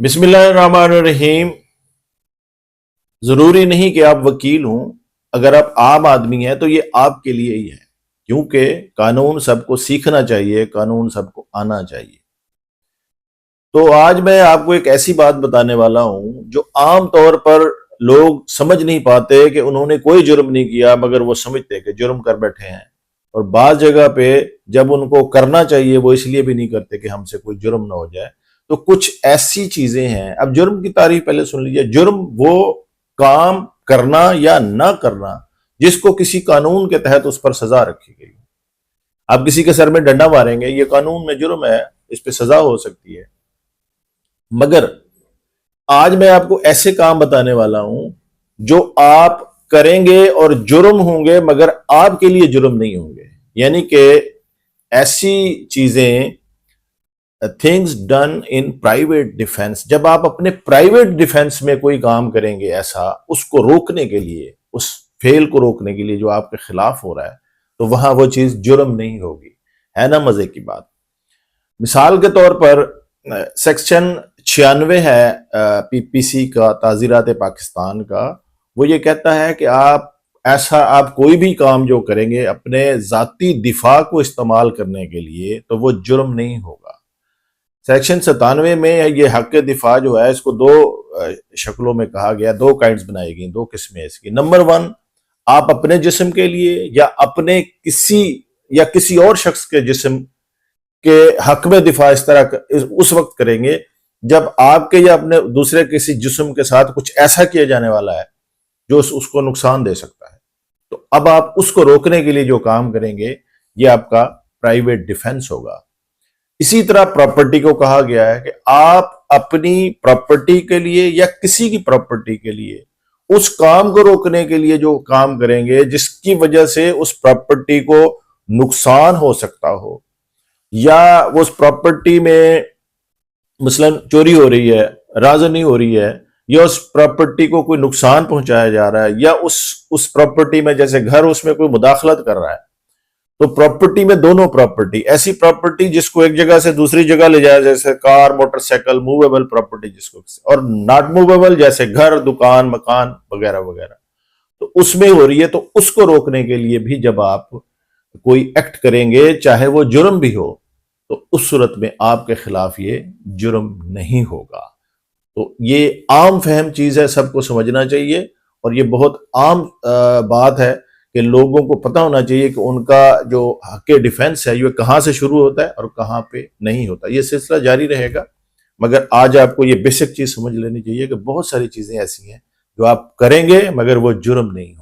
بسم اللہ الرحمن الرحیم۔ ضروری نہیں کہ آپ وکیل ہوں، اگر آپ عام آدمی ہیں تو یہ آپ کے لیے ہی ہے، کیونکہ قانون سب کو سیکھنا چاہیے، قانون سب کو آنا چاہیے۔ تو آج میں آپ کو ایک ایسی بات بتانے والا ہوں جو عام طور پر لوگ سمجھ نہیں پاتے کہ انہوں نے کوئی جرم نہیں کیا، مگر وہ سمجھتے کہ جرم کر بیٹھے ہیں، اور بعض جگہ پہ جب ان کو کرنا چاہیے وہ اس لیے بھی نہیں کرتے کہ ہم سے کوئی جرم نہ ہو جائے۔ تو کچھ ایسی چیزیں ہیں، اب جرم کی تعریف پہلے سن لیجئے۔ جرم وہ کام کرنا یا نہ کرنا جس کو کسی قانون کے تحت اس پر سزا رکھی گئی۔ آپ کسی کے سر میں ڈنڈا ماریں گے، یہ قانون میں جرم ہے، اس پہ سزا ہو سکتی ہے، مگر آج میں آپ کو ایسے کام بتانے والا ہوں جو آپ کریں گے اور جرم ہوں گے، مگر آپ کے لیے جرم نہیں ہوں گے۔ یعنی کہ ایسی چیزیں things done in private defense، جب آپ اپنے پرائیویٹ ڈیفنس میں کوئی کام کریں گے ایسا، اس کو روکنے کے لیے، اس فیل کو روکنے کے لیے جو آپ کے خلاف ہو رہا ہے، تو وہاں وہ چیز جرم نہیں ہوگی۔ ہے نا مزے کی بات؟ مثال کے طور پر سیکشن 96 ہے پی پی سی کا، تعزیرات پاکستان کا، وہ یہ کہتا ہے کہ آپ کوئی بھی کام جو کریں گے اپنے ذاتی دفاع کو استعمال کرنے کے لیے تو وہ جرم نہیں ہوگا۔ سیکشن 97 میں یہ حق دفاع جو ہے، اس کو دو شکلوں میں کہا گیا، دو کائنڈز بنائی گئی، دو قسمیں اس کی۔ نمبر 1، آپ اپنے جسم کے لیے یا اپنے کسی اور شخص کے جسم کے حق میں دفاع اس طرح اس وقت کریں گے جب آپ کے یا اپنے دوسرے کسی جسم کے ساتھ کچھ ایسا کیا جانے والا ہے جو اس کو نقصان دے سکتا ہے۔ تو اب آپ اس کو روکنے کے لیے جو کام کریں گے یہ آپ کا پرائیویٹ ڈیفنس ہوگا۔ اسی طرح پراپرٹی کو کہا گیا ہے کہ آپ اپنی پراپرٹی کے لیے یا کسی کی پراپرٹی کے لیے اس کام کو روکنے کے لیے جو کام کریں گے جس کی وجہ سے اس پراپرٹی کو نقصان ہو سکتا ہو، یا اس پراپرٹی میں مثلا چوری ہو رہی ہے، رازنی ہو رہی ہے، یا اس پراپرٹی کو کوئی نقصان پہنچایا جا رہا ہے، یا اس پراپرٹی میں جیسے گھر اس میں کوئی مداخلت کر رہا ہے، تو پراپرٹی میں دونوں پراپرٹی، ایسی پراپرٹی جس کو ایک جگہ سے دوسری جگہ لے جائے جیسے کار، موٹر سائیکل، موویبل پراپرٹی جس کو، اور ناٹ موویبل جیسے گھر، دکان، مکان وغیرہ وغیرہ، تو اس میں ہو رہی ہے، تو اس کو روکنے کے لیے بھی جب آپ کوئی ایکٹ کریں گے چاہے وہ جرم بھی ہو تو اس صورت میں آپ کے خلاف یہ جرم نہیں ہوگا۔ تو یہ عام فہم چیز ہے، سب کو سمجھنا چاہیے، اور یہ بہت عام بات ہے کہ لوگوں کو پتہ ہونا چاہیے کہ ان کا جو حق ڈیفنس ہے یہ کہاں سے شروع ہوتا ہے اور کہاں پہ نہیں ہوتا۔ یہ سلسلہ جاری رہے گا، مگر آج آپ کو یہ بیسک چیز سمجھ لینی چاہیے کہ بہت ساری چیزیں ایسی ہیں جو آپ کریں گے مگر وہ جرم نہیں ہوں۔